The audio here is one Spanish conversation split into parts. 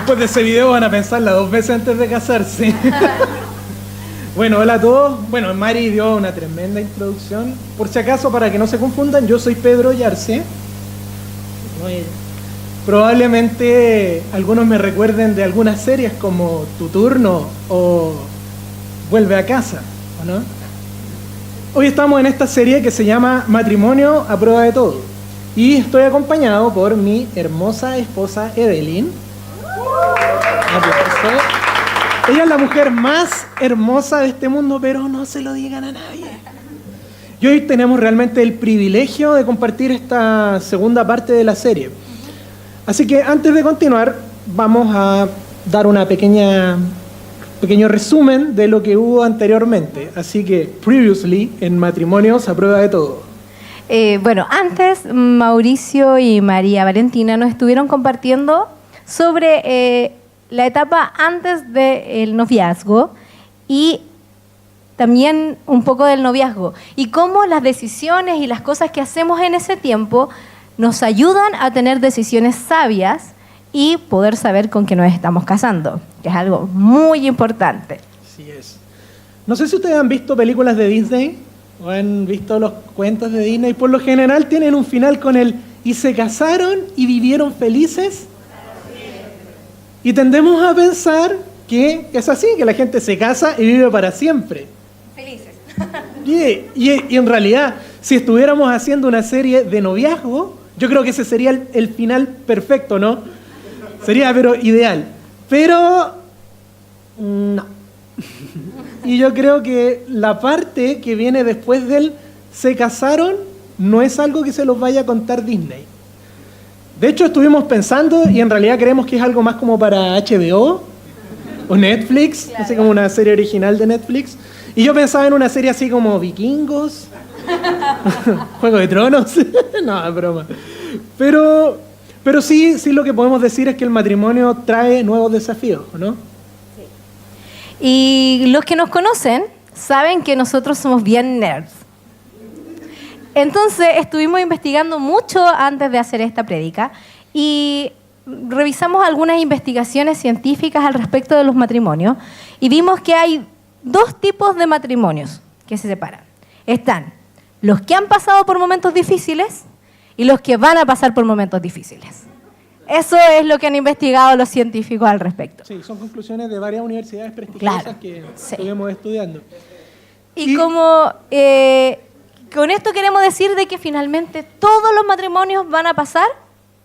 Después de ese video van a pensarla 2 veces antes de casarse. Bueno, hola a todos. Bueno, Mari dio una tremenda introducción. Por si acaso, para que no se confundan, yo soy Pedro Yarse. Probablemente algunos me recuerden de algunas series como Tu Turno o Vuelve a Casa, ¿o no? Hoy estamos en esta serie que se llama Matrimonio a Prueba de Todo. Y estoy acompañado por mi hermosa esposa Evelyn. Ella es la mujer más hermosa de este mundo, pero no se lo digan a nadie. Y hoy tenemos realmente el privilegio de compartir esta segunda parte de la serie. Así que antes de continuar, vamos a dar una pequeño resumen de lo que hubo anteriormente. Así que, previously, en Matrimonios a Prueba de Todo. Bueno, antes Mauricio y María Valentina nos estuvieron compartiendo sobre la etapa antes del noviazgo y también un poco del noviazgo y cómo las decisiones y las cosas que hacemos en ese tiempo nos ayudan a tener decisiones sabias y poder saber con qué nos estamos casando, que es algo muy importante. Así es. No sé si ustedes han visto películas de Disney o han visto los cuentos de Disney. Por lo general tienen un final con el y se casaron y vivieron felices. Y tendemos a pensar que es así, que la gente se casa y vive para siempre. Felices. Y en realidad, si estuviéramos haciendo una serie de noviazgo, yo creo que ese sería el final perfecto, ¿no? Sería, pero ideal. Pero, no. Y yo creo que la parte que viene después del se casaron no es algo que se los vaya a contar Disney. De hecho, estuvimos pensando y en realidad creemos que es algo más como para HBO o Netflix, claro. Así como una serie original de Netflix. Y yo pensaba en una serie así como Vikingos, Juego de Tronos, no, es broma. Pero sí lo que podemos decir es que el matrimonio trae nuevos desafíos, ¿no? Sí. Y los que nos conocen saben que nosotros somos bien nerds. Entonces estuvimos investigando mucho antes de hacer esta prédica y revisamos algunas investigaciones científicas al respecto de los matrimonios y vimos que hay 2 tipos de matrimonios que se separan. Están los que han pasado por momentos difíciles y los que van a pasar por momentos difíciles. Eso es lo que han investigado los científicos al respecto. Sí, son conclusiones de varias universidades prestigiosas, claro, que estuvimos estudiando. Y como con esto queremos decir de que finalmente todos los matrimonios van a pasar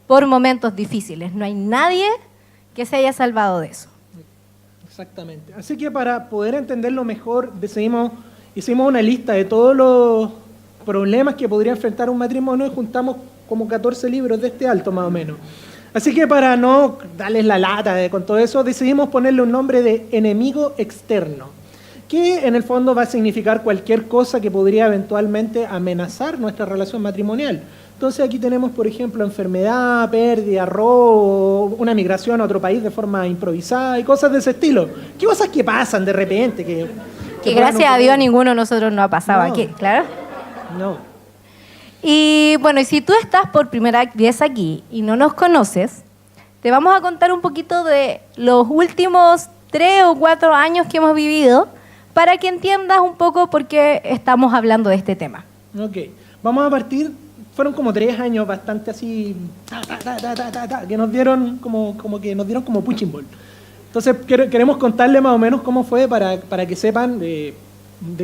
por momentos difíciles. No hay nadie que se haya salvado de eso. Exactamente. Así que para poder entenderlo mejor, hicimos una lista de todos los problemas que podría enfrentar un matrimonio y juntamos como 14 libros de este alto más o menos. Así que para no darles la lata con todo eso, decidimos ponerle un nombre de enemigo externo, que en el fondo va a significar cualquier cosa que podría eventualmente amenazar nuestra relación matrimonial. Entonces aquí tenemos, por ejemplo, enfermedad, pérdida, robo, una migración a otro país de forma improvisada y cosas de ese estilo. ¿Qué cosas que pasan de repente? Que gracias a Dios a ninguno de nosotros no ha pasado aquí, claro. No. Y bueno, y si tú estás por primera vez aquí y no nos conoces, te vamos a contar un poquito de los últimos 3 o 4 años que hemos vivido para que entiendas un poco por qué estamos hablando de este tema. Ok, vamos a partir, fueron como 3 años bastante así, que nos dieron como punching ball. Entonces queremos contarle más o menos cómo fue para que sepan de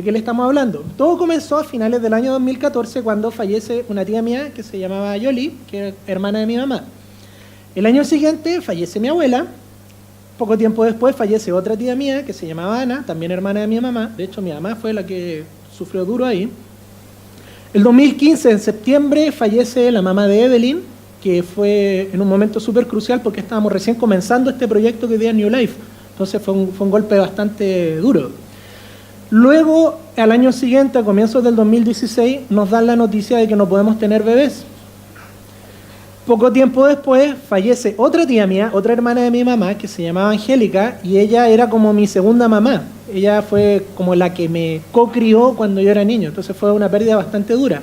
qué le estamos hablando. Todo comenzó a finales del año 2014 cuando fallece una tía mía que se llamaba Yoli, que es hermana de mi mamá. El año siguiente fallece mi abuela. Poco tiempo después fallece otra tía mía que se llamaba Ana, también hermana de mi mamá. De hecho, mi mamá fue la que sufrió duro ahí. El 2015, en septiembre, fallece la mamá de Evelyn, que fue en un momento súper crucial porque estábamos recién comenzando este proyecto que hoy día es New Life. Entonces fue un golpe bastante duro. Luego, al año siguiente, a comienzos del 2016, nos dan la noticia de que no podemos tener bebés. Poco tiempo después fallece otra tía mía, otra hermana de mi mamá, que se llamaba Angélica, y ella era como mi segunda mamá. Ella fue como la que me cocrió cuando yo era niño, entonces fue una pérdida bastante dura.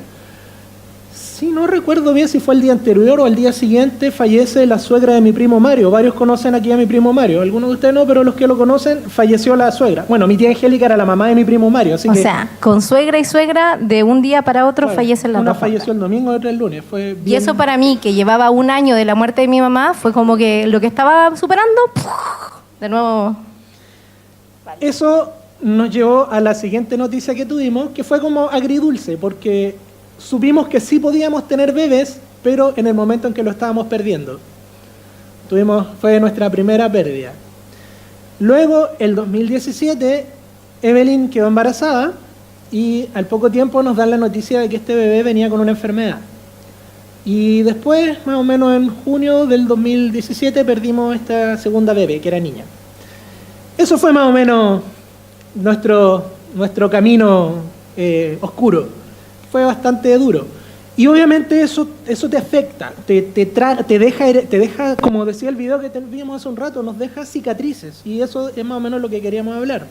Sí, no recuerdo bien si fue el día anterior o el día siguiente, fallece la suegra de mi primo Mario. Varios conocen aquí a mi primo Mario, algunos de ustedes no, pero los que lo conocen, falleció la suegra. Bueno, mi tía Angélica era la mamá de mi primo Mario, así O sea, con suegra y suegra, de un día para otro claro, fallecen las una dos juntas. falleció el domingo y otra el lunes. Fue Y bien... eso para mí, que llevaba un año de la muerte de mi mamá, fue como que lo que estaba superando, ¡puf! De nuevo... Eso nos llevó a la siguiente noticia que tuvimos, que fue como agridulce, porque supimos que sí podíamos tener bebés, pero en el momento en que lo estábamos perdiendo. Fue nuestra primera pérdida. Luego, el 2017, Evelyn quedó embarazada y al poco tiempo nos dan la noticia de que este bebé venía con una enfermedad. Y después, más o menos en junio del 2017, perdimos esta segunda bebé, que era niña. Eso fue más o menos nuestro camino oscuro. Fue bastante duro. Y obviamente eso te afecta, te deja, como decía el video que vimos hace un rato, nos deja cicatrices. Y eso es más o menos lo que queríamos hablar.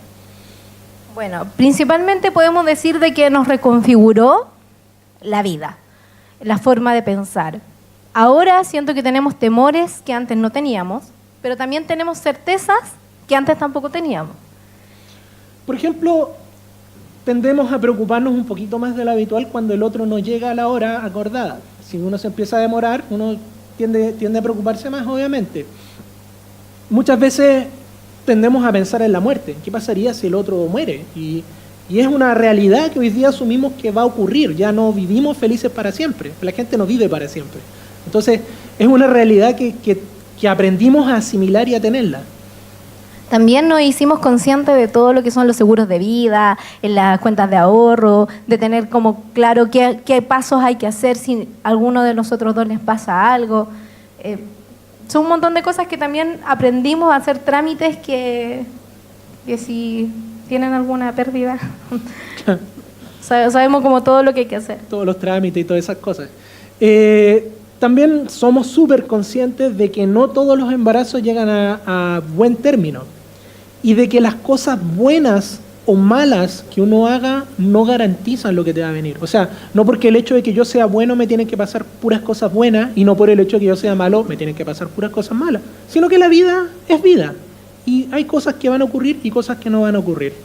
Bueno, principalmente podemos decir de que nos reconfiguró la vida, la forma de pensar. Ahora siento que tenemos temores que antes no teníamos, pero también tenemos certezas que antes tampoco teníamos. Por ejemplo, tendemos a preocuparnos un poquito más de lo habitual cuando el otro no llega a la hora acordada. Si uno se empieza a demorar, uno tiende a preocuparse más, obviamente. Muchas veces tendemos a pensar en la muerte. ¿Qué pasaría si el otro muere? Y es una realidad que hoy día asumimos que va a ocurrir. Ya no vivimos felices para siempre. La gente no vive para siempre. Entonces, es una realidad que aprendimos a asimilar y a tenerla. También nos hicimos conscientes de todo lo que son los seguros de vida, en las cuentas de ahorro, de tener como claro qué pasos hay que hacer si a alguno de nosotros dos les pasa algo. Son un montón de cosas que también aprendimos a hacer trámites que si tienen alguna pérdida, sabemos como todo lo que hay que hacer. Todos los trámites y todas esas cosas. También somos súper conscientes de que no todos los embarazos llegan a buen término y de que las cosas buenas o malas que uno haga no garantizan lo que te va a venir. O sea, no porque el hecho de que yo sea bueno me tienen que pasar puras cosas buenas y no por el hecho de que yo sea malo me tienen que pasar puras cosas malas, sino que la vida es vida y hay cosas que van a ocurrir y cosas que no van a ocurrir.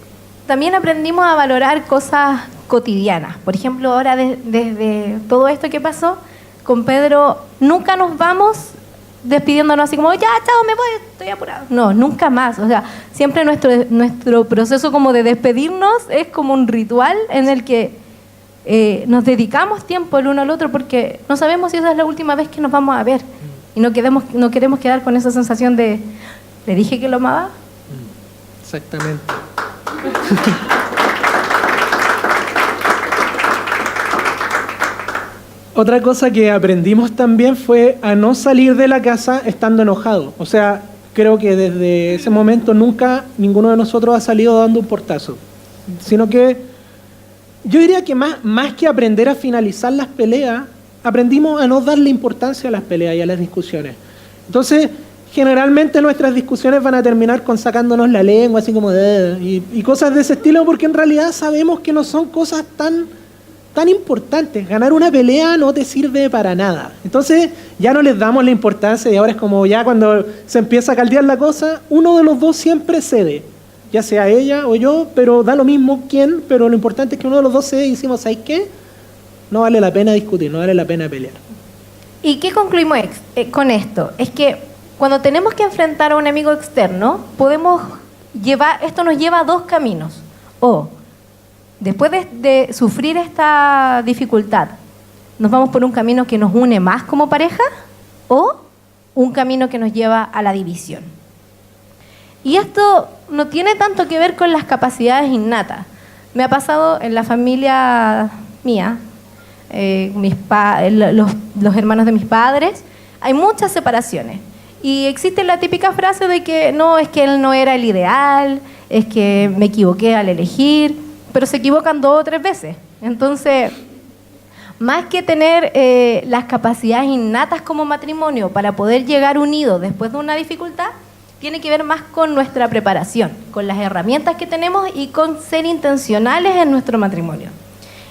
También aprendimos a valorar cosas cotidianas. Por ejemplo, ahora desde todo esto que pasó, con Pedro nunca nos vamos despidiéndonos así como, ya, chao, me voy, estoy apurado. No, nunca más. O sea, siempre nuestro proceso como de despedirnos es como un ritual en el que nos dedicamos tiempo el uno al otro porque no sabemos si esa es la última vez que nos vamos a ver. Y no queremos quedar con esa sensación de, ¿le dije que lo amaba? Exactamente. Otra cosa que aprendimos también fue a no salir de la casa estando enojado. O sea, creo que desde ese momento nunca ninguno de nosotros ha salido dando un portazo. Sino que yo diría que más que aprender a finalizar las peleas, aprendimos a no darle importancia a las peleas y a las discusiones. Entonces, generalmente nuestras discusiones van a terminar con sacándonos la lengua, así como y cosas de ese estilo, porque en realidad sabemos que no son cosas tan importantes. Ganar una pelea no te sirve para nada. Entonces ya no les damos la importancia y ahora es como ya cuando se empieza a caldear la cosa, uno de los dos siempre cede, ya sea ella o yo, pero da lo mismo quién, pero lo importante es que uno de los dos cede y decimos, ¿sabes qué? No vale la pena discutir, no vale la pena pelear. ¿Y qué concluimos con esto? Es que cuando tenemos que enfrentar a un enemigo externo, esto nos lleva a dos caminos. O después de sufrir esta dificultad, nos vamos por un camino que nos une más como pareja o un camino que nos lleva a la división. Y esto no tiene tanto que ver con las capacidades innatas. Me ha pasado en la familia mía, los hermanos de mis padres, hay muchas separaciones. Y existe la típica frase de que no, es que él no era el ideal, es que me equivoqué al elegir, pero se equivocan 2 o 3 veces. Entonces, más que tener las capacidades innatas como matrimonio para poder llegar unidos después de una dificultad, tiene que ver más con nuestra preparación, con las herramientas que tenemos y con ser intencionales en nuestro matrimonio.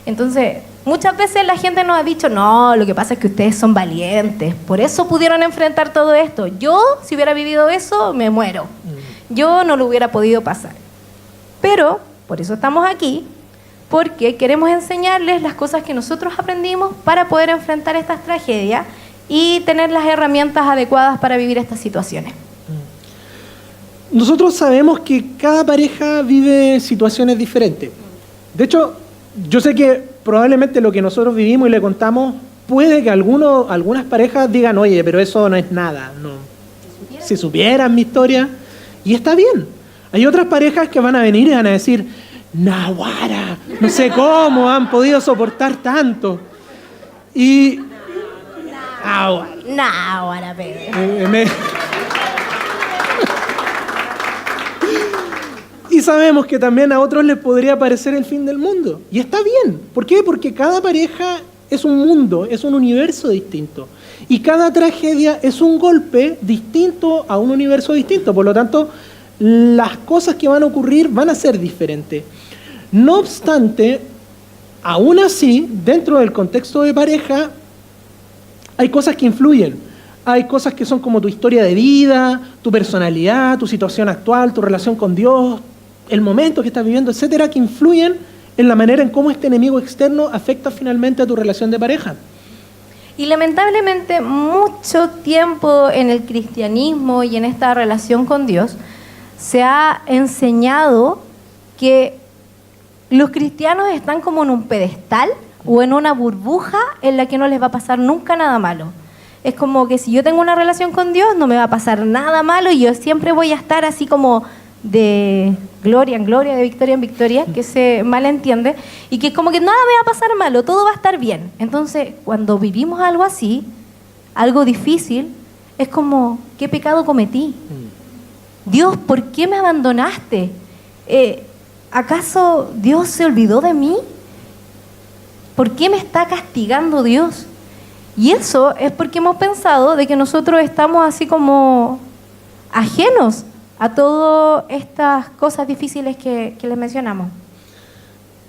Entonces, Muchas veces la gente nos ha dicho, no, lo que pasa es que ustedes son valientes, por eso pudieron enfrentar todo esto. Yo, si hubiera vivido eso, me muero. Yo no lo hubiera podido pasar. Pero, por eso estamos aquí, porque queremos enseñarles las cosas que nosotros aprendimos para poder enfrentar estas tragedias y tener las herramientas adecuadas para vivir estas situaciones. Nosotros sabemos que cada pareja vive situaciones diferentes. De hecho, yo sé que probablemente lo que nosotros vivimos y le contamos, puede que algunas parejas digan, oye, pero eso no es nada. No. Si supieran mi historia, y está bien. Hay otras parejas que van a venir y van a decir, naguara, no sé cómo han podido soportar tanto. Y... Naguara, Pedro. Y sabemos que también a otros les podría parecer el fin del mundo. Y está bien. ¿Por qué? Porque cada pareja es un mundo, es un universo distinto. Y cada tragedia es un golpe distinto a un universo distinto. Por lo tanto, las cosas que van a ocurrir van a ser diferentes. No obstante, aún así, dentro del contexto de pareja, hay cosas que influyen. Hay cosas que son como tu historia de vida, tu personalidad, tu situación actual, tu relación con Dios, el momento que estás viviendo, etcétera, que influyen en la manera en cómo este enemigo externo afecta finalmente a tu relación de pareja. Y lamentablemente mucho tiempo en el cristianismo y en esta relación con Dios se ha enseñado que los cristianos están como en un pedestal o en una burbuja en la que no les va a pasar nunca nada malo. Es como que si yo tengo una relación con Dios no me va a pasar nada malo y yo siempre voy a estar así como de gloria en gloria, de victoria en victoria, que se malentiende, y que es como que nada me va a pasar malo, todo va a estar bien. Entonces, cuando vivimos algo así, algo difícil, es como, ¿qué pecado cometí? Dios, ¿por qué me abandonaste? ¿Acaso Dios se olvidó de mí? ¿Por qué me está castigando Dios? Y eso es porque hemos pensado de que nosotros estamos así como ajenos a todas estas cosas difíciles que les mencionamos.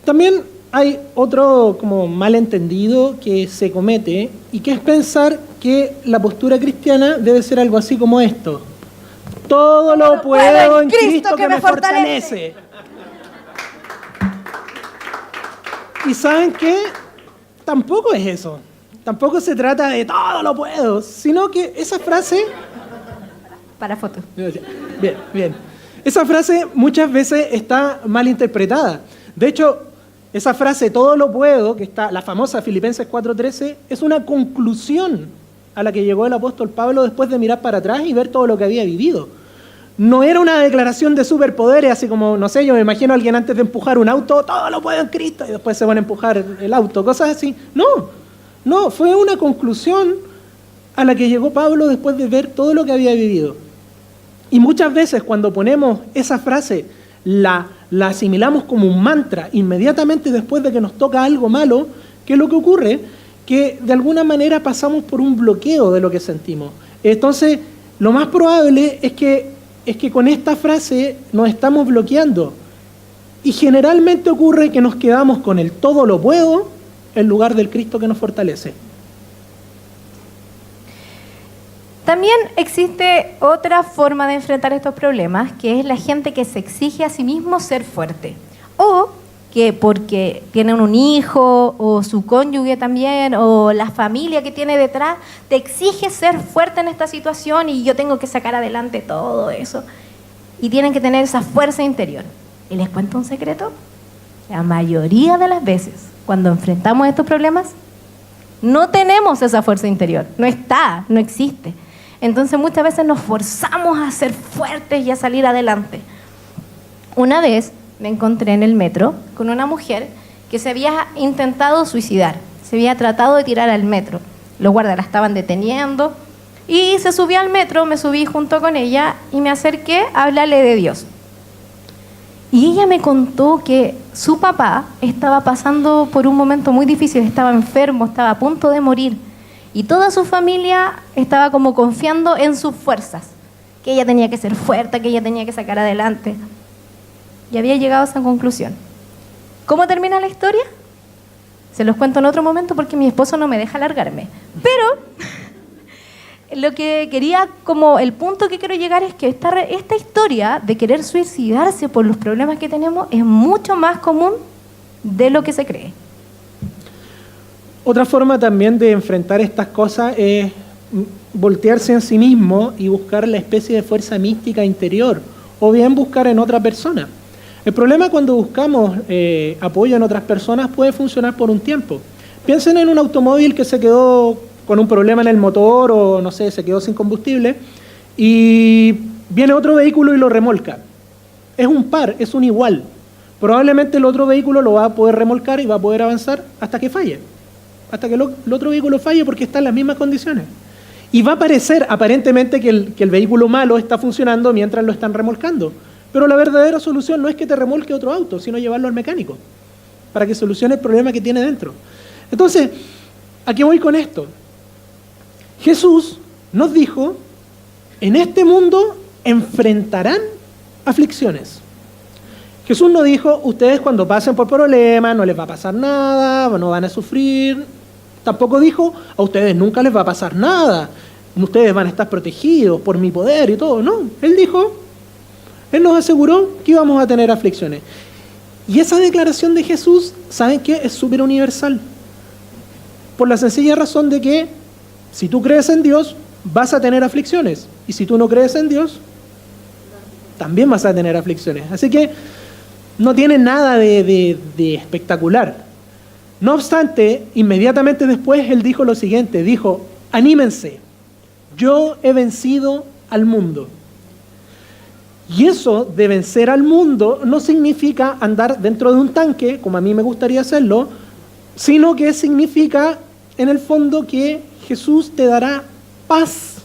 También hay otro como malentendido que se comete y que es pensar que la postura cristiana debe ser algo así como esto. Todo lo puedo en Cristo que me fortalece. ¿Y saben qué? Tampoco es eso. Tampoco se trata de todo lo puedo, sino que esa frase... Para foto. Bien. Esa frase muchas veces está mal interpretada. De hecho, esa frase, todo lo puedo, que está la famosa Filipenses 4:13, es una conclusión a la que llegó el apóstol Pablo después de mirar para atrás y ver todo lo que había vivido. No era una declaración de superpoderes, así como, no sé, yo me imagino a alguien antes de empujar un auto, todo lo puedo en Cristo, y después se van a empujar el auto, cosas así. No, fue una conclusión a la que llegó Pablo después de ver todo lo que había vivido. Y muchas veces cuando ponemos esa frase, la asimilamos como un mantra inmediatamente después de que nos toca algo malo, ¿qué es lo que ocurre? Que de alguna manera pasamos por un bloqueo de lo que sentimos. Entonces, lo más probable es que con esta frase nos estamos bloqueando. Y generalmente ocurre que nos quedamos con el todo lo puedo en lugar del Cristo que nos fortalece. También existe otra forma de enfrentar estos problemas, que es la gente que se exige a sí mismo ser fuerte. O que porque tienen un hijo, o su cónyuge también, o la familia que tiene detrás, te exige ser fuerte en esta situación y yo tengo que sacar adelante todo eso. Y tienen que tener esa fuerza interior. ¿Y les cuento un secreto? La mayoría de las veces, cuando enfrentamos estos problemas, no tenemos esa fuerza interior. No está, no existe. Entonces muchas veces nos forzamos a ser fuertes y a salir adelante. Una vez me encontré en el metro con una mujer que se había intentado suicidar, se había tratado de tirar al metro. Los guardias la estaban deteniendo y se subió al metro, me subí junto con ella y me acerqué a hablarle de Dios. Y ella me contó que su papá estaba pasando por un momento muy difícil, estaba enfermo, estaba a punto de morir. Y toda su familia estaba como confiando en sus fuerzas, que ella tenía que ser fuerte, que ella tenía que sacar adelante. Y había llegado a esa conclusión. ¿Cómo termina la historia? Se los cuento en otro momento porque mi esposo no me deja alargarme. Pero lo que quería, como el punto que quiero llegar es que esta historia de querer suicidarse por los problemas que tenemos es mucho más común de lo que se cree. Otra forma también de enfrentar estas cosas es voltearse en sí mismo y buscar la especie de fuerza mística interior, o bien buscar en otra persona. El problema cuando buscamos apoyo en otras personas puede funcionar por un tiempo. Piensen en un automóvil que se quedó con un problema en el motor o, no sé, se quedó sin combustible y viene otro vehículo y lo remolca. Es un par, es un igual. Probablemente el otro vehículo lo va a poder remolcar y va a poder avanzar hasta que falle. Hasta que el otro vehículo falle porque está en las mismas condiciones. Y va a parecer aparentemente que el vehículo malo está funcionando mientras lo están remolcando. Pero la verdadera solución no es que te remolque otro auto, sino llevarlo al mecánico para que solucione el problema que tiene dentro. Entonces, ¿a qué voy con esto? Jesús nos dijo, en este mundo enfrentarán aflicciones. Jesús no dijo, ustedes cuando pasen por problemas no les va a pasar nada, no van a sufrir. Tampoco dijo, a ustedes nunca les va a pasar nada, ustedes van a estar protegidos por mi poder y todo. No, Él nos aseguró que íbamos a tener aflicciones. Y esa declaración de Jesús, ¿saben qué? Es súper universal. Por la sencilla razón de que si tú crees en Dios, vas a tener aflicciones. Y si tú no crees en Dios, también vas a tener aflicciones. Así que no tiene nada de espectacular. No obstante, inmediatamente después Él dijo lo siguiente, dijo, anímense, yo he vencido al mundo. Y eso de vencer al mundo no significa andar dentro de un tanque, como a mí me gustaría hacerlo, sino que significa, en el fondo, que Jesús te dará paz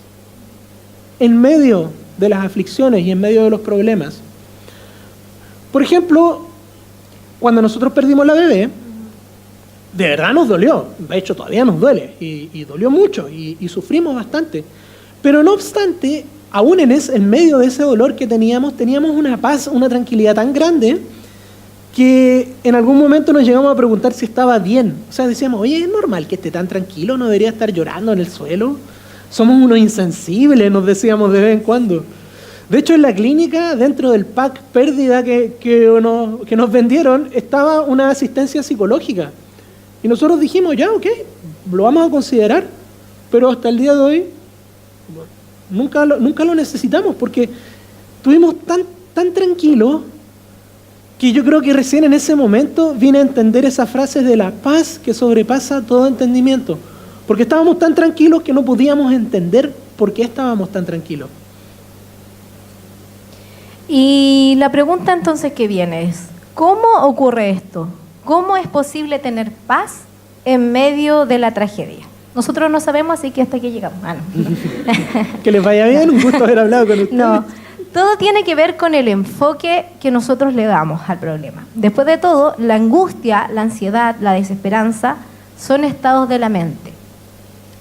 en medio de las aflicciones y en medio de los problemas. Por ejemplo, cuando nosotros perdimos la bebé, de verdad nos dolió, de hecho todavía nos duele, y dolió mucho, y sufrimos bastante. Pero no obstante, aún en medio de ese dolor que teníamos una paz, una tranquilidad tan grande, que en algún momento nos llegamos a preguntar si estaba bien. O sea, decíamos, oye, ¿es normal que esté tan tranquilo? ¿No debería estar llorando en el suelo? Somos unos insensibles, nos decíamos de vez en cuando. De hecho, en la clínica, dentro del pack pérdida que nos vendieron, estaba una asistencia psicológica. Y nosotros dijimos, ya, ok, lo vamos a considerar, pero hasta el día de hoy nunca lo necesitamos, porque estuvimos tan tranquilos que yo creo que recién en ese momento vine a entender esa frase de la paz que sobrepasa todo entendimiento. Porque estábamos tan tranquilos que no podíamos entender por qué estábamos tan tranquilos. Y la pregunta entonces que viene es, ¿cómo ocurre esto? ¿Cómo es posible tener paz en medio de la tragedia? Nosotros no sabemos, así que hasta aquí llegamos. Ah, no. Que les vaya bien, un gusto haber hablado con ustedes. No, todo tiene que ver con el enfoque que nosotros le damos al problema. Después de todo, la angustia, la ansiedad, la desesperanza son estados de la mente.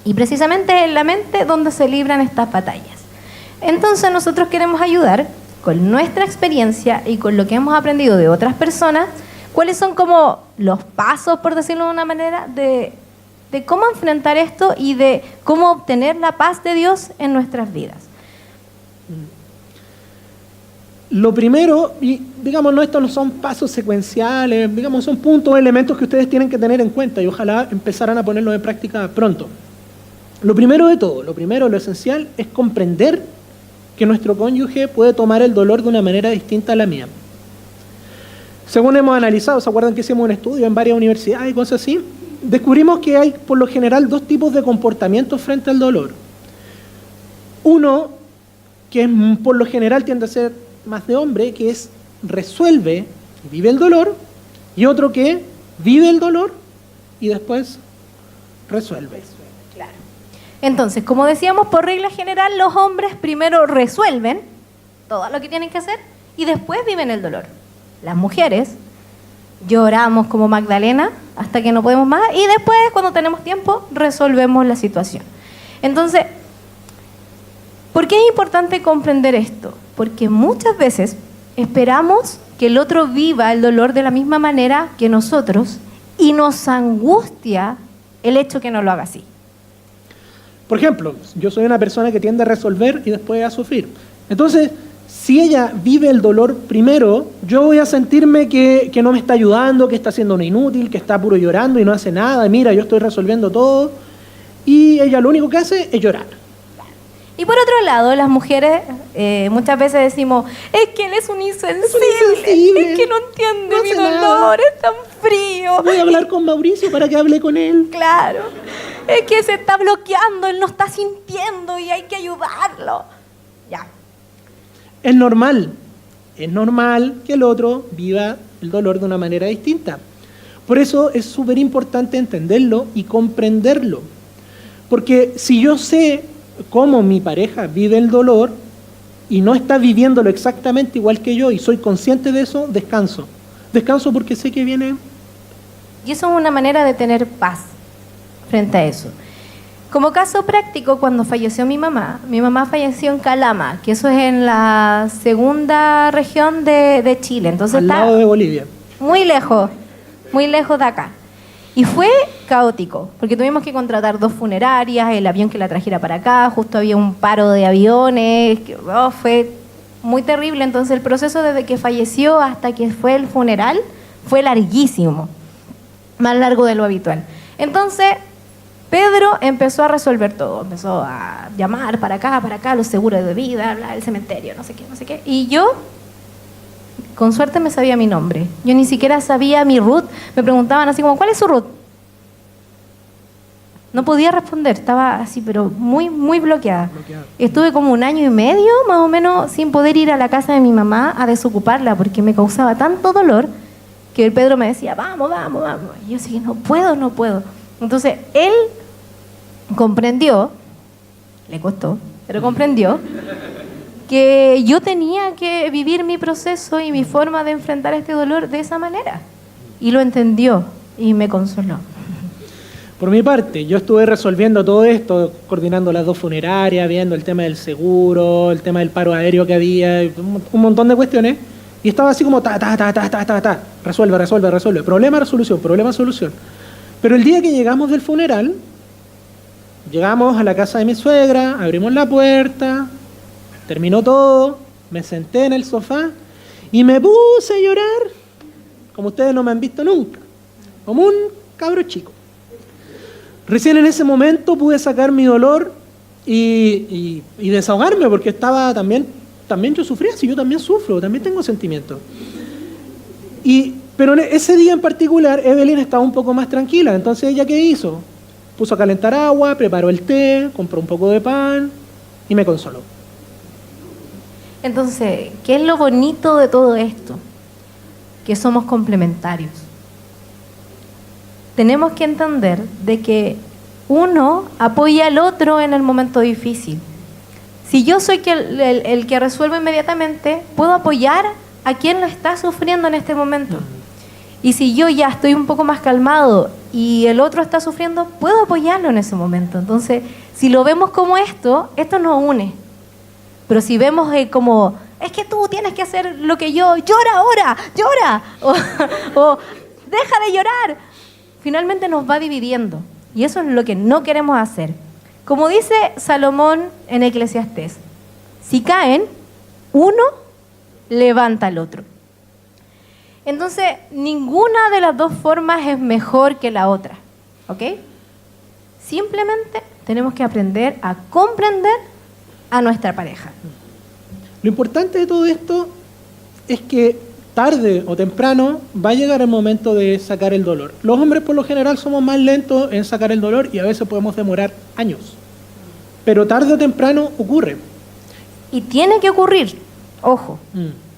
Y precisamente es en la mente donde se libran estas batallas. Entonces nosotros queremos ayudar con nuestra experiencia y con lo que hemos aprendido de otras personas, cuáles son como los pasos, por decirlo de una manera, de cómo enfrentar esto y de cómo obtener la paz de Dios en nuestras vidas. Lo primero, y digamos, no, estos no son pasos secuenciales, digamos, son puntos, elementos que ustedes tienen que tener en cuenta y ojalá empezaran a ponerlos en práctica pronto. Lo primero de todo, lo esencial, es comprender que nuestro cónyuge puede tomar el dolor de una manera distinta a la mía. Según hemos analizado, ¿se acuerdan que hicimos un estudio en varias universidades y cosas así? Descubrimos que hay, por lo general, dos tipos de comportamientos frente al dolor. Uno, que por lo general tiende a ser más de hombre, que es resuelve, vive el dolor, y otro que vive el dolor y después resuelve. Claro. Entonces, como decíamos, por regla general, los hombres primero resuelven todo lo que tienen que hacer y después viven el dolor. Las mujeres lloramos como Magdalena hasta que no podemos más y después, cuando tenemos tiempo, resolvemos la situación. Entonces, ¿por qué es importante comprender esto? Porque muchas veces esperamos que el otro viva el dolor de la misma manera que nosotros y nos angustia el hecho que no lo haga así. Por ejemplo, yo soy una persona que tiende a resolver y después a sufrir. Entonces, si ella vive el dolor primero, yo voy a sentirme que no me está ayudando, que está siendo una inútil, que está puro llorando y no hace nada. Y mira, yo estoy resolviendo todo. Y ella lo único que hace es llorar. Y por otro lado, las mujeres muchas veces decimos, es que él es un insensible, es que no entiende no mi hace dolor, nada. es tan frío. Voy a hablar con Mauricio para que hable con él. Claro, es que se está bloqueando, él no está sintiendo y hay que ayudarlo. Ya. Es normal que el otro viva el dolor de una manera distinta. Por eso es súper importante entenderlo y comprenderlo. Porque si yo sé cómo mi pareja vive el dolor y no está viviéndolo exactamente igual que yo y soy consciente de eso, descanso. Descanso porque sé que viene. Y eso es una manera de tener paz frente a eso. Como caso práctico, cuando falleció mi mamá falleció en Calama, que eso es en la segunda región de Chile. Entonces al lado de Bolivia. muy lejos de acá. Y fue caótico, porque tuvimos que contratar 2 funerarias, el avión que la trajera para acá, justo había un paro de aviones, fue muy terrible. Entonces el proceso desde que falleció hasta que fue el funeral fue larguísimo, más largo de lo habitual. Entonces Pedro empezó a resolver todo, empezó a llamar para acá, los seguros de vida, el cementerio, no sé qué. Y yo, con suerte, me sabía mi nombre. Yo ni siquiera sabía mi root. Me preguntaban así como, ¿cuál es su root? No podía responder, estaba así, pero muy, muy bloqueada. Estuve como 1 año y medio, más o menos, sin poder ir a la casa de mi mamá a desocuparla, porque me causaba tanto dolor que el Pedro me decía, vamos. Y yo decía, no puedo. Entonces, él comprendió, le costó, pero comprendió que yo tenía que vivir mi proceso y mi forma de enfrentar este dolor de esa manera. Y lo entendió y me consoló. Por mi parte, yo estuve resolviendo todo esto, coordinando las 2 funerarias, viendo el tema del seguro, el tema del paro aéreo que había, un montón de cuestiones. Y estaba así como resuelve. Problema, solución. Pero el día que llegamos del funeral, llegamos a la casa de mi suegra, abrimos la puerta, terminó todo, me senté en el sofá y me puse a llorar, como ustedes no me han visto nunca, como un cabro chico. Recién en ese momento pude sacar mi dolor y desahogarme, porque estaba también yo sufría, si yo también sufro, también tengo sentimientos. Pero ese día en particular, Evelyn estaba un poco más tranquila. Entonces, ¿ella qué hizo? Puso a calentar agua, preparó el té, compró un poco de pan y me consoló. Entonces, ¿qué es lo bonito de todo esto? Que somos complementarios. Tenemos que entender de que uno apoya al otro en el momento difícil. Si yo soy el que resuelve inmediatamente, puedo apoyar a quien lo está sufriendo en este momento. Y si yo ya estoy un poco más calmado y el otro está sufriendo, puedo apoyarlo en ese momento. Entonces, si lo vemos como esto nos une. Pero si vemos como, es que tú tienes que hacer lo que yo, llora ahora, o deja de llorar, finalmente nos va dividiendo. Y eso es lo que no queremos hacer. Como dice Salomón en Eclesiastés, si caen, uno levanta al otro. Entonces, ninguna de las 2 formas es mejor que la otra, ¿ok? Simplemente tenemos que aprender a comprender a nuestra pareja. Lo importante de todo esto es que tarde o temprano va a llegar el momento de sacar el dolor. Los hombres por lo general somos más lentos en sacar el dolor y a veces podemos demorar años. Pero tarde o temprano ocurre. Y tiene que ocurrir, ojo.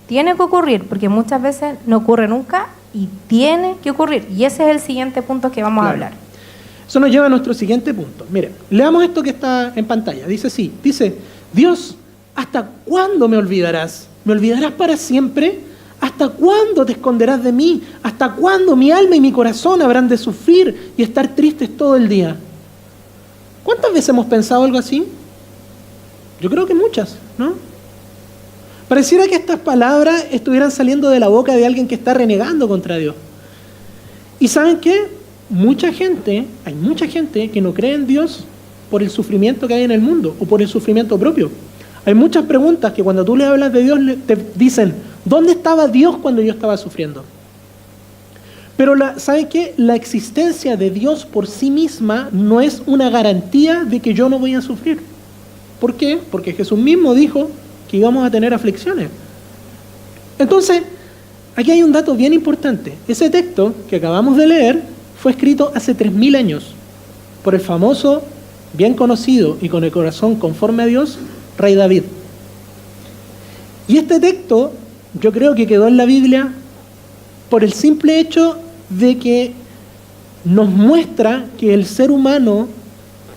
Tiene que ocurrir, porque muchas veces no ocurre nunca y tiene que ocurrir. Y ese es el siguiente punto que vamos a hablar. Eso nos lleva a nuestro siguiente punto. Mire, leamos esto que está en pantalla. Dice así, Dios, ¿hasta cuándo me olvidarás? ¿Me olvidarás para siempre? ¿Hasta cuándo te esconderás de mí? ¿Hasta cuándo mi alma y mi corazón habrán de sufrir y estar tristes todo el día? ¿Cuántas veces hemos pensado algo así? Yo creo que muchas, ¿no? Pareciera que estas palabras estuvieran saliendo de la boca de alguien que está renegando contra Dios. Y ¿saben qué? Hay mucha gente que no cree en Dios por el sufrimiento que hay en el mundo o por el sufrimiento propio. Hay muchas preguntas que cuando tú le hablas de Dios te dicen, ¿dónde estaba Dios cuando yo estaba sufriendo? Pero ¿saben qué? La existencia de Dios por sí misma no es una garantía de que yo no voy a sufrir. ¿Por qué? Porque Jesús mismo dijo que íbamos a tener aflicciones. Entonces, aquí hay un dato bien importante. Ese texto que acabamos de leer fue escrito hace 3000 años por el famoso, bien conocido y con el corazón conforme a Dios, Rey David. Y este texto yo creo que quedó en la Biblia por el simple hecho de que nos muestra que el ser humano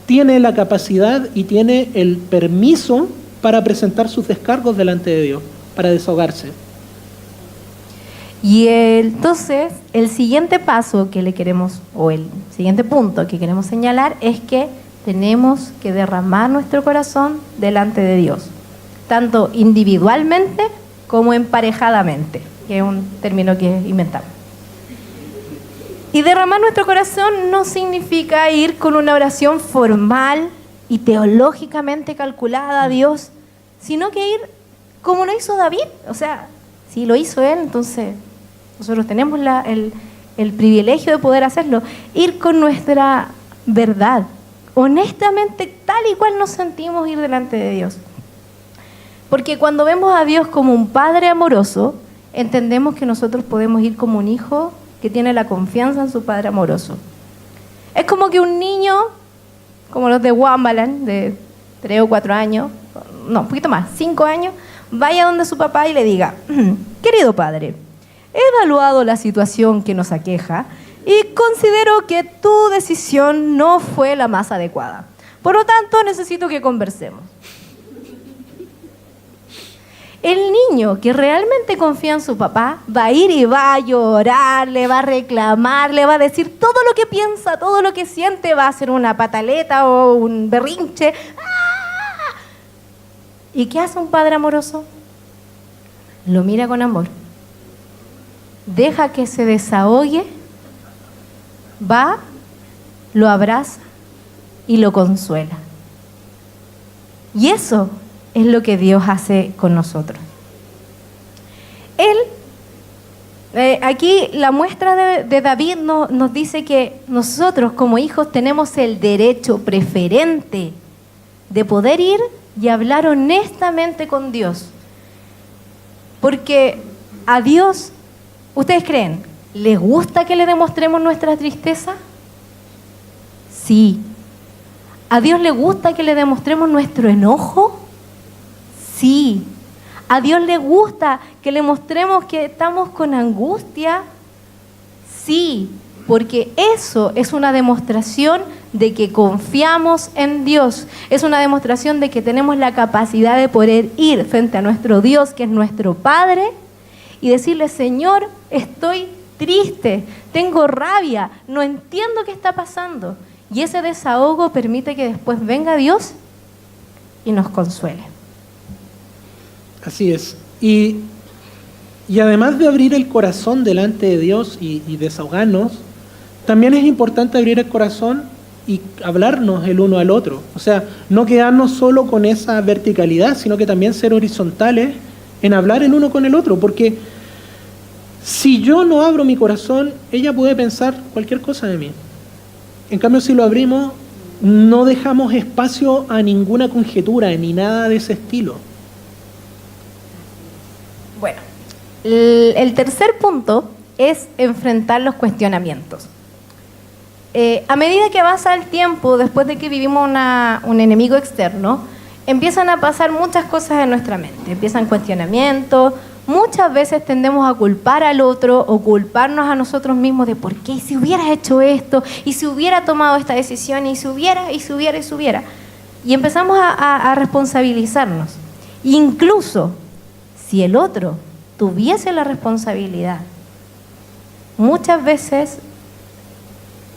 tiene la capacidad y tiene el permiso para presentar sus descargos delante de Dios, para desahogarse. Y entonces, el siguiente paso que le queremos, o el siguiente punto que queremos señalar es que tenemos que derramar nuestro corazón delante de Dios, tanto individualmente como emparejadamente, que es un término que inventamos. Y derramar nuestro corazón no significa ir con una oración formal y teológicamente calculada a Dios, sino que ir como lo hizo David. O sea, si lo hizo él, entonces nosotros tenemos el privilegio de poder hacerlo. Ir con nuestra verdad, honestamente, tal y cual nos sentimos ir delante de Dios. Porque cuando vemos a Dios como un Padre amoroso, entendemos que nosotros podemos ir como un hijo que tiene la confianza en su Padre amoroso. Es como que un niño, como los de Wambalan, de 3 o 4 años, no, un poquito más, 5 años, vaya donde su papá y le diga, querido padre, he evaluado la situación que nos aqueja y considero que tu decisión no fue la más adecuada. Por lo tanto, necesito que conversemos. El niño que realmente confía en su papá va a ir y va a llorar, le va a reclamar, le va a decir todo lo que piensa, todo lo que siente, va a hacer una pataleta o un berrinche. ¡Ah! ¿Y qué hace un padre amoroso? Lo mira con amor. Deja que se desahogue, va, lo abraza y lo consuela. Y eso es lo que Dios hace con nosotros. Aquí la muestra de David nos dice que nosotros como hijos tenemos el derecho preferente de poder ir y hablar honestamente con Dios. Porque a Dios, ¿ustedes creen? ¿Les gusta que le demostremos nuestra tristeza? Sí. ¿A Dios le gusta que le demostremos nuestro enojo? Sí. ¿A Dios le gusta que le mostremos que estamos con angustia? Sí, porque eso es una demostración de que confiamos en Dios. Es una demostración de que tenemos la capacidad de poder ir frente a nuestro Dios, que es nuestro Padre, y decirle, Señor, estoy triste, tengo rabia, no entiendo qué está pasando. Y ese desahogo permite que después venga Dios y nos consuele. Así es. Y además de abrir el corazón delante de Dios y desahogarnos, también es importante abrir el corazón y hablarnos el uno al otro. O sea, no quedarnos solo con esa verticalidad, sino que también ser horizontales en hablar el uno con el otro. Porque si yo no abro mi corazón, ella puede pensar cualquier cosa de mí. En cambio, si lo abrimos, no dejamos espacio a ninguna conjetura ni nada de ese estilo. Bueno, el tercer punto es enfrentar los cuestionamientos. A medida que pasa el tiempo, después de que vivimos un enemigo externo, empiezan a pasar muchas cosas en nuestra mente. Empiezan cuestionamientos, muchas veces tendemos a culpar al otro o culparnos a nosotros mismos de por qué, y si hubieras hecho esto, y si hubiera tomado esta decisión, y si hubiera. Y empezamos a responsabilizarnos. Incluso si el otro tuviese la responsabilidad, muchas veces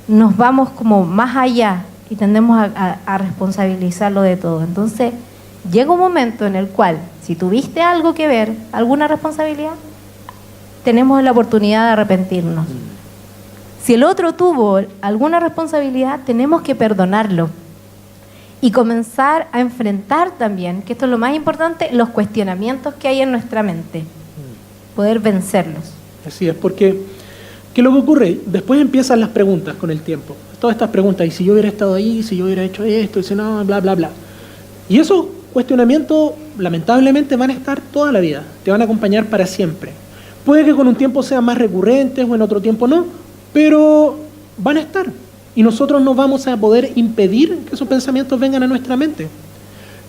nos vamos como más allá y tendemos a responsabilizarlo de todo. Entonces, llega un momento en el cual, si tuviste algo que ver, alguna responsabilidad, tenemos la oportunidad de arrepentirnos. Si el otro tuvo alguna responsabilidad, tenemos que perdonarlo y comenzar a enfrentar también, que esto es lo más importante, los cuestionamientos que hay en nuestra mente, poder vencerlos. Así es, porque ¿qué es lo que ocurre? Después empiezan las preguntas con el tiempo. Todas estas preguntas, ¿y si yo hubiera estado ahí? ¿Si yo hubiera hecho esto? ¿Y si no? Bla, bla, bla. Y esos cuestionamientos, lamentablemente, van a estar toda la vida. Te van a acompañar para siempre. Puede que con un tiempo sean más recurrentes o en otro tiempo no, pero van a estar. Y nosotros no vamos a poder impedir que esos pensamientos vengan a nuestra mente.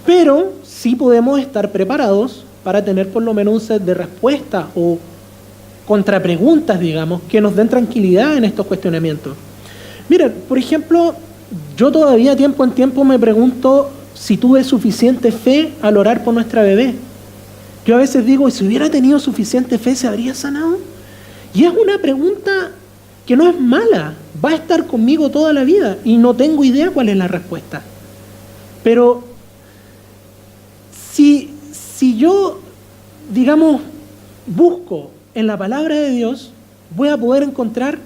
Pero sí podemos estar preparados para tener por lo menos un set de respuestas o contrapreguntas, digamos, que nos den tranquilidad en estos cuestionamientos. Miren, por ejemplo, yo todavía tiempo en tiempo me pregunto si tuve suficiente fe al orar por nuestra bebé. Yo a veces digo, si hubiera tenido suficiente fe, ¿se habría sanado? Y es una pregunta que no es mala, va a estar conmigo toda la vida y no tengo idea cuál es la respuesta. Pero si yo, digamos, busco en la palabra de Dios, voy a poder encontrar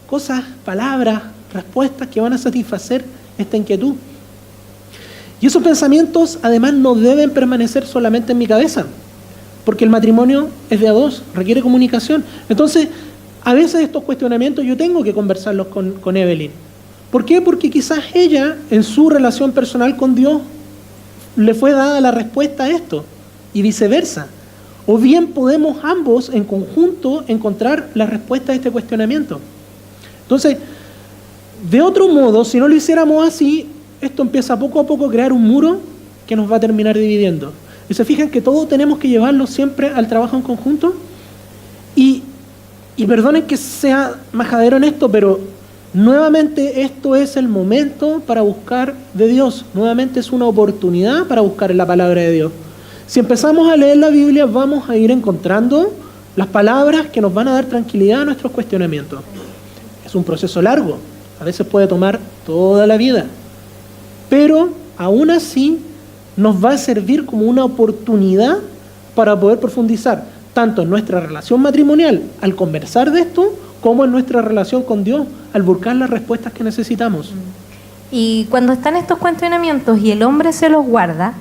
cosas, palabras, respuestas que van a satisfacer esta inquietud. Y esos pensamientos, además, no deben permanecer solamente en mi cabeza, porque el matrimonio es de a dos, requiere comunicación. Entonces, a veces estos cuestionamientos yo tengo que conversarlos con Evelyn. ¿Por qué? Porque quizás ella, en su relación personal con Dios, le fue dada la respuesta a esto, y viceversa. O bien podemos ambos, en conjunto, encontrar la respuesta a este cuestionamiento. Entonces, de otro modo, si no lo hiciéramos así, esto empieza poco a poco a crear un muro que nos va a terminar dividiendo. Y se fijan que todos tenemos que llevarlo siempre al trabajo en conjunto. Y perdonen que sea majadero en esto, pero nuevamente esto es el momento para buscar de Dios. Nuevamente es una oportunidad para buscar en la palabra de Dios. Si empezamos a leer la Biblia, vamos a ir encontrando las palabras que nos van a dar tranquilidad a nuestros cuestionamientos. Es un proceso largo, a veces puede tomar toda la vida, pero aún así nos va a servir como una oportunidad para poder profundizar tanto en nuestra relación matrimonial al conversar de esto, como en nuestra relación con Dios al buscar las respuestas que necesitamos. Y cuando están estos cuestionamientos y el hombre se los guarda,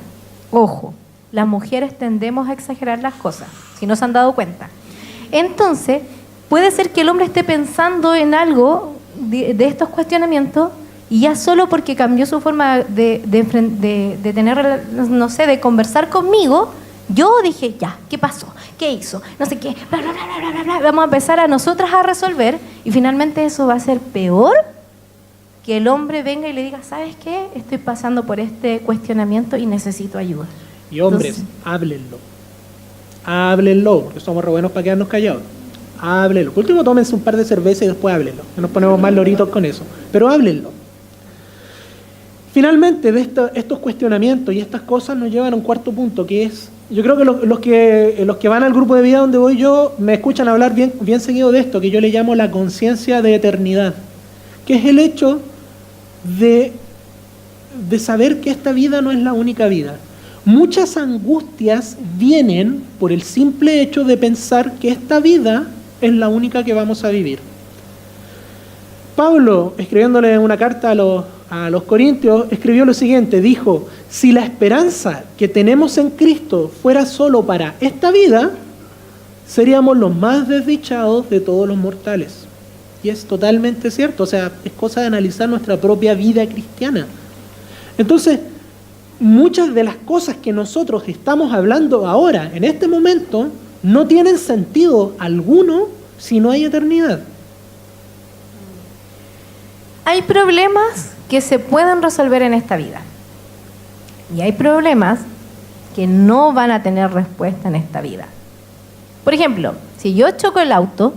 ojo, las mujeres tendemos a exagerar las cosas, si no se han dado cuenta. Entonces, puede ser que el hombre esté pensando en algo de estos cuestionamientos y ya solo porque cambió su forma de tener, no sé, de conversar conmigo, yo dije, ya, ¿qué pasó? ¿Qué hizo? No sé qué, bla, bla, bla, bla, bla, bla. Vamos a empezar a nosotras a resolver y finalmente eso va a ser peor que el hombre venga y le diga, ¿sabes qué? Estoy pasando por este cuestionamiento y necesito ayuda. Y hombres, háblenlo. Háblenlo, porque somos re buenos para quedarnos callados. Háblenlo. Por último, tómense un par de cervezas y después háblenlo. Que nos ponemos más loritos con eso. Pero háblenlo. Finalmente, de estos cuestionamientos y estas cosas nos llevan a un cuarto punto, que es, yo creo que los que van al grupo de vida donde voy yo, me escuchan hablar bien seguido de esto, que yo le llamo la conciencia de eternidad, que es el hecho de saber que esta vida no es la única vida. Muchas angustias vienen por el simple hecho de pensar que esta vida es la única que vamos a vivir. Pablo, escribiéndole una carta a los Corintios, escribió lo siguiente, dijo, si la esperanza que tenemos en Cristo fuera solo para esta vida, seríamos los más desdichados de todos los mortales. Y es totalmente cierto, o sea, es cosa de analizar nuestra propia vida cristiana. Entonces, muchas de las cosas que nosotros estamos hablando ahora, en este momento, no tienen sentido alguno si no hay eternidad. Hay problemas que se pueden resolver en esta vida. Y hay problemas que no van a tener respuesta en esta vida. Por ejemplo, si yo choco el auto,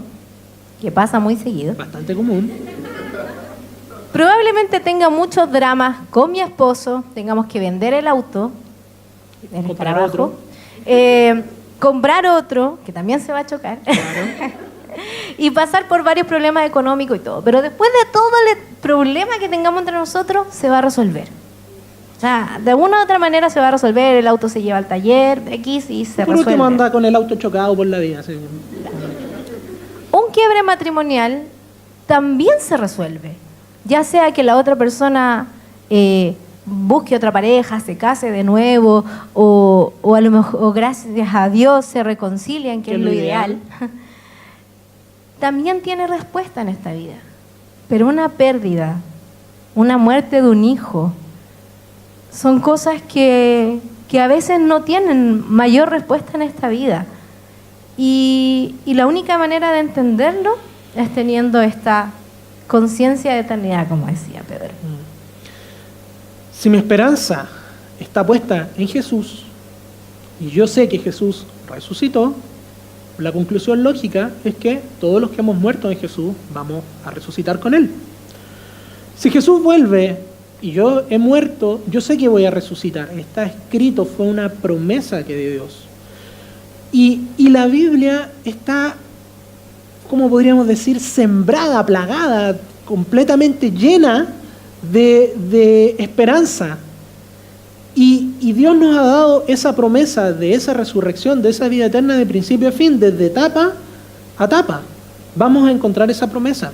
que pasa muy seguido, bastante común, probablemente tenga muchos dramas con mi esposo, tengamos que vender el auto, comprar otro, comprar otro, que también se va a chocar, claro. Y pasar por varios problemas económicos y todo. Pero después de todo el problema que tengamos entre nosotros, se va a resolver. O sea, de una u otra manera se va a resolver, el auto se lleva al taller, X, y se resuelve. Por último anda con el auto chocado por la vida. Sí. Un quiebre matrimonial también se resuelve. Ya sea que la otra persona busque otra pareja, se case de nuevo, o a lo mejor, o gracias a Dios se reconcilian, que es lo ideal. También tiene respuesta en esta vida. Pero una pérdida, una muerte de un hijo, son cosas que a veces no tienen mayor respuesta en esta vida. Y la única manera de entenderlo es teniendo esta conciencia de eternidad, como decía Pedro. Si mi esperanza está puesta en Jesús, y yo sé que Jesús resucitó, la conclusión lógica es que todos los que hemos muerto en Jesús vamos a resucitar con Él. Si Jesús vuelve y yo he muerto, yo sé que voy a resucitar. Está escrito, fue una promesa que dio Dios. Y la Biblia está, ¿cómo podríamos decir?, sembrada, plagada, completamente llena de esperanza. Y Dios nos ha dado esa promesa de esa resurrección, de esa vida eterna de principio a fin, desde etapa a etapa. Vamos a encontrar esa promesa.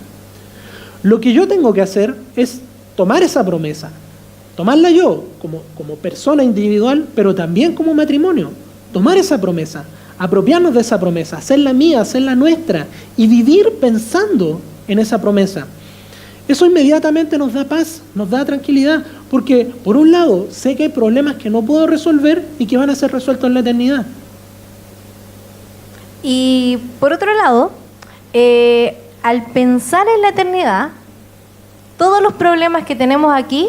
Lo que yo tengo que hacer es tomar esa promesa, tomarla yo como persona individual, pero también como matrimonio. Tomar esa promesa, apropiarnos de esa promesa, hacerla mía, hacerla nuestra y vivir pensando en esa promesa. Eso inmediatamente nos da paz, nos da tranquilidad, porque por un lado sé que hay problemas que no puedo resolver y que van a ser resueltos en la eternidad. Y por otro lado, al pensar en la eternidad, todos los problemas que tenemos aquí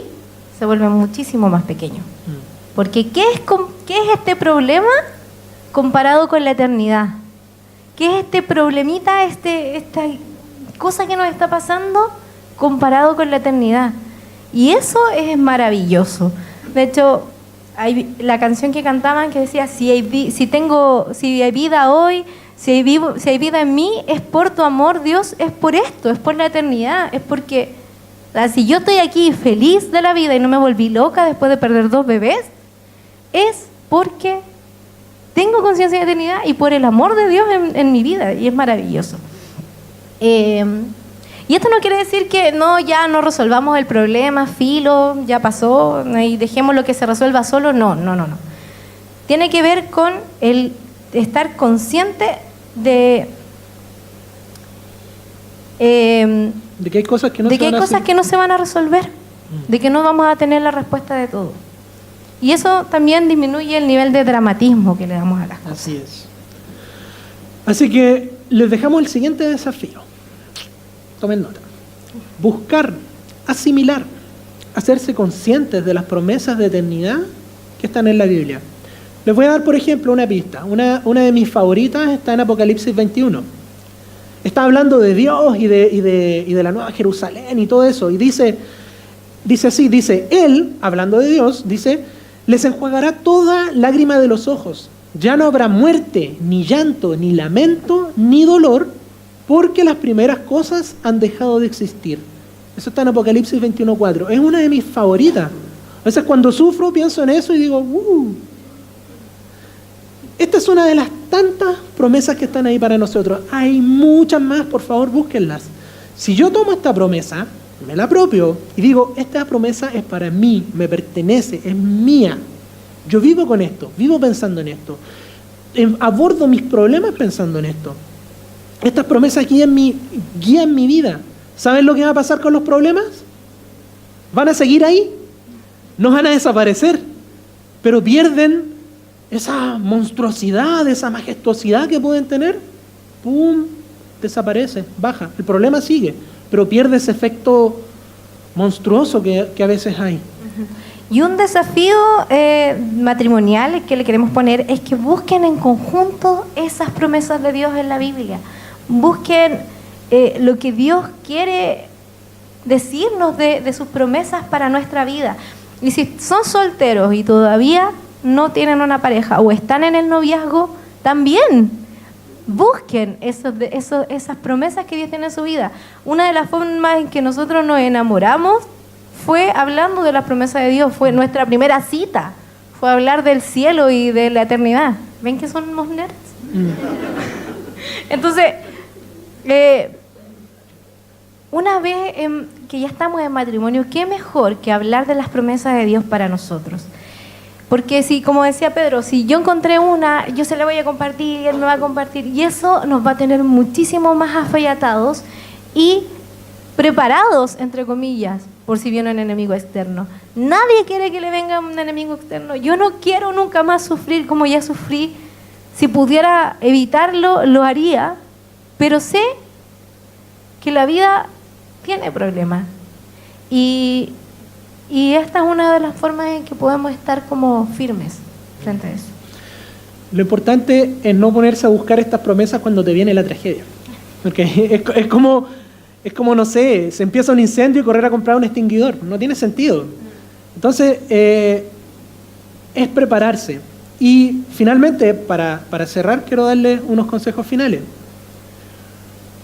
se vuelven muchísimo más pequeños. Porque ¿qué es este problema comparado con la eternidad? ¿Qué es este problemita, esta cosa que nos está pasando comparado con la eternidad? Y eso es maravilloso. De hecho, hay la canción que cantaban que decía, si hay vida hoy, si hay vida en mí, es por tu amor, Dios, es por esto, es por la eternidad, es porque, o sea, si yo estoy aquí feliz de la vida y no me volví loca después de perder 2 bebés, es porque tengo conciencia de eternidad y por el amor de Dios en mi vida, y es maravilloso. Y esto no quiere decir que ya no resolvamos el problema, filo, ya pasó, y dejemos lo que se resuelva solo. No. Tiene que ver con el estar consciente de que hay cosas que no se van a resolver, de que no vamos a tener la respuesta de todo. Y eso también disminuye el nivel de dramatismo que le damos a las cosas. Así es. Así que les dejamos el siguiente desafío. Tomen nota. Buscar, asimilar, hacerse conscientes de las promesas de eternidad que están en la Biblia. Les voy a dar, por ejemplo, una pista. Una de mis favoritas está en Apocalipsis 21. Está hablando de Dios y de la Nueva Jerusalén y todo eso. Y dice así, Él, hablando de Dios, dice, les enjuagará toda lágrima de los ojos. Ya no habrá muerte, ni llanto, ni lamento, ni dolor, porque las primeras cosas han dejado de existir. Eso está en Apocalipsis 21:4. Es una de mis favoritas. A veces cuando sufro pienso en eso y digo, Esta es una de las tantas promesas que están ahí para nosotros. Hay muchas más, por favor, búsquenlas. Si yo tomo esta promesa, me la apropio y digo, esta promesa es para mí, me pertenece, es mía. Yo vivo con esto, vivo pensando en esto. Abordo mis problemas pensando en esto. Estas promesas guían mi vida. ¿Saben lo que va a pasar con los problemas? ¿Van a seguir ahí? No van a desaparecer, pero pierden esa monstruosidad, esa majestuosidad que pueden tener. ¡Pum! Desaparece, baja. El problema sigue, pero pierde ese efecto monstruoso que a veces hay. Y un desafío matrimonial que le queremos poner es que busquen en conjunto esas promesas de Dios en la Biblia. Busquen lo que Dios quiere decirnos de sus promesas para nuestra vida. Y si son solteros y todavía no tienen una pareja o están en el noviazgo, también busquen esas promesas que Dios tiene en su vida. Una de las formas en que nosotros nos enamoramos fue hablando de las promesas de Dios. Fue nuestra primera cita, fue hablar del cielo y de la eternidad. ¿Ven que somos nerds? una vez que ya estamos en matrimonio, qué mejor que hablar de las promesas de Dios para nosotros. Porque si, como decía Pedro, si yo encontré una, yo se la voy a compartir, él me va a compartir, y eso nos va a tener muchísimo más afiatados y preparados, entre comillas, por si viene un enemigo externo. Nadie quiere que le venga un enemigo externo. Yo no quiero nunca más sufrir como ya sufrí. Si pudiera evitarlo, lo haría, pero sé que la vida tiene problemas. Y esta es una de las formas en que podemos estar como firmes frente a eso. Lo importante es no ponerse a buscar estas promesas cuando te viene la tragedia. Porque es como, no sé, se empieza un incendio y correr a comprar un extinguidor. No tiene sentido. Entonces, es prepararse. Y finalmente, para cerrar, quiero darles unos consejos finales.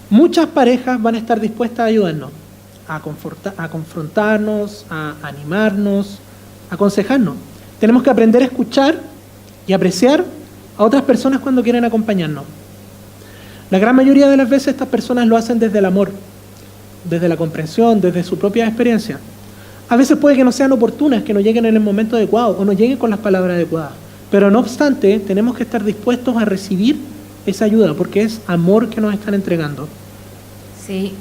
Muchas parejas van a estar dispuestas a ayudarnos, a confrontarnos, a animarnos, a aconsejarnos. Tenemos que aprender a escuchar y apreciar a otras personas cuando quieren acompañarnos. La gran mayoría de las veces estas personas lo hacen desde el amor, desde la comprensión, desde su propia experiencia. A veces puede que no sean oportunas, que no lleguen en el momento adecuado o no lleguen con las palabras adecuadas. Pero no obstante, tenemos que estar dispuestos a recibir esa ayuda porque es amor que nos están entregando. Sí,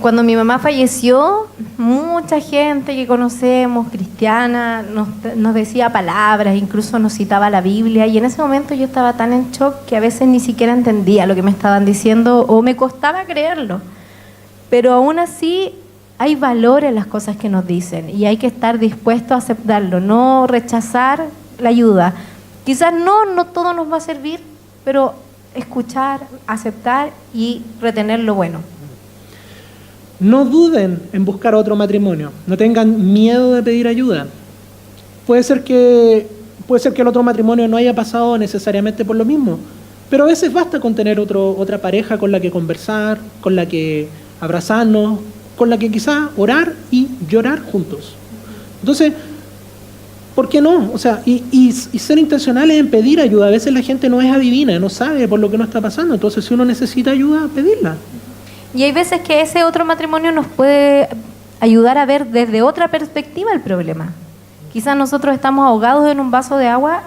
cuando mi mamá falleció, mucha gente que conocemos, cristiana, nos decía palabras, incluso nos citaba la Biblia, y en ese momento yo estaba tan en shock que a veces ni siquiera entendía lo que me estaban diciendo o me costaba creerlo. Pero aún así hay valor en las cosas que nos dicen y hay que estar dispuesto a aceptarlo, no rechazar la ayuda. Quizás no todo nos va a servir, pero escuchar, aceptar y retener lo bueno. No duden en buscar otro matrimonio, no tengan miedo de pedir ayuda. Puede ser que el otro matrimonio no haya pasado necesariamente por lo mismo, pero a veces basta con tener otra pareja con la que conversar, con la que abrazarnos, con la que quizás orar y llorar juntos. Entonces, ¿por qué no? O sea, y ser intencionales en pedir ayuda. A veces la gente no es adivina, no sabe por lo que no está pasando, entonces si uno necesita ayuda, pedirla. Y hay veces que ese otro matrimonio nos puede ayudar a ver desde otra perspectiva el problema. Quizás nosotros estamos ahogados en un vaso de agua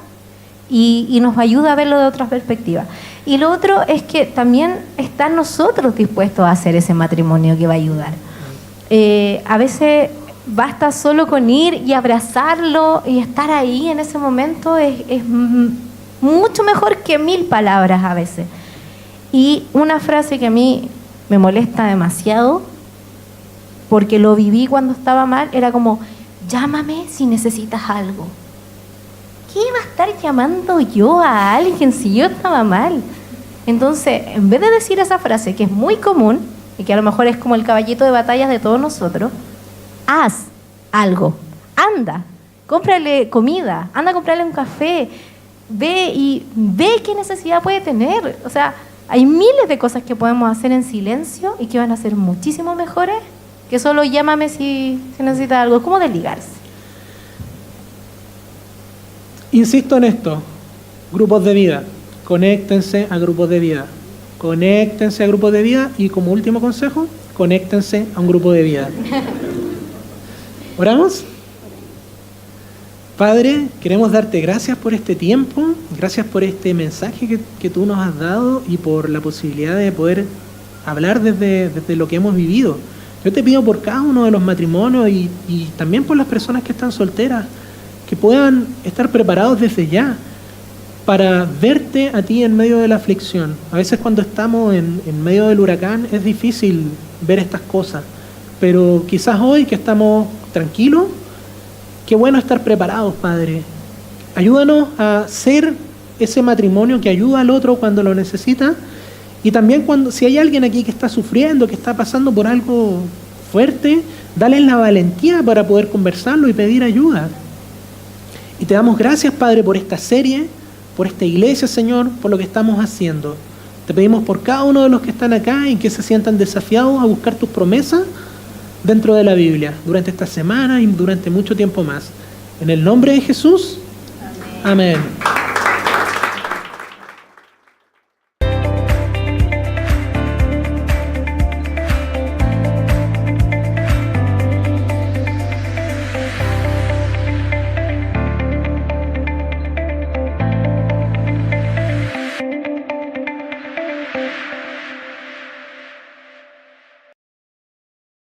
y nos ayuda a verlo de otra perspectiva. Y lo otro es que también están nosotros dispuestos a hacer ese matrimonio que va a ayudar. A veces basta solo con ir y abrazarlo y estar ahí en ese momento es mucho mejor que 1000 palabras a veces. Y una frase que a mí me molesta demasiado, porque lo viví cuando estaba mal, era como, llámame si necesitas algo. ¿Qué iba a estar llamando yo a alguien si yo estaba mal? Entonces, en vez de decir esa frase, que es muy común, y que a lo mejor es como el caballito de batallas de todos nosotros, haz algo, anda, cómprale comida, anda a comprarle un café, ve qué necesidad puede tener. O sea, hay miles de cosas que podemos hacer en silencio y que van a ser muchísimo mejores que solo llámame si necesitas algo. Es como desligarse. Insisto en esto, grupos de vida, conéctense a grupos de vida. Conéctense a grupos de vida y como último consejo, conéctense a un grupo de vida. ¿Oramos? Padre, queremos darte gracias por este tiempo, gracias por este mensaje que tú nos has dado y por la posibilidad de poder hablar desde lo que hemos vivido. Yo te pido por cada uno de los matrimonios y también por las personas que están solteras, que puedan estar preparados desde ya para verte a ti en medio de la aflicción. A veces cuando estamos en medio del huracán es difícil ver estas cosas, pero quizás hoy que estamos tranquilos, qué bueno estar preparados, Padre. Ayúdanos a ser ese matrimonio que ayuda al otro cuando lo necesita y también si hay alguien aquí que está sufriendo, que está pasando por algo fuerte, dale la valentía para poder conversarlo y pedir ayuda. Y te damos gracias, Padre, por esta serie, por esta iglesia, Señor, por lo que estamos haciendo. Te pedimos por cada uno de los que están acá y que se sientan desafiados a buscar tus promesas dentro de la Biblia, durante esta semana y durante mucho tiempo más. En el nombre de Jesús, amén.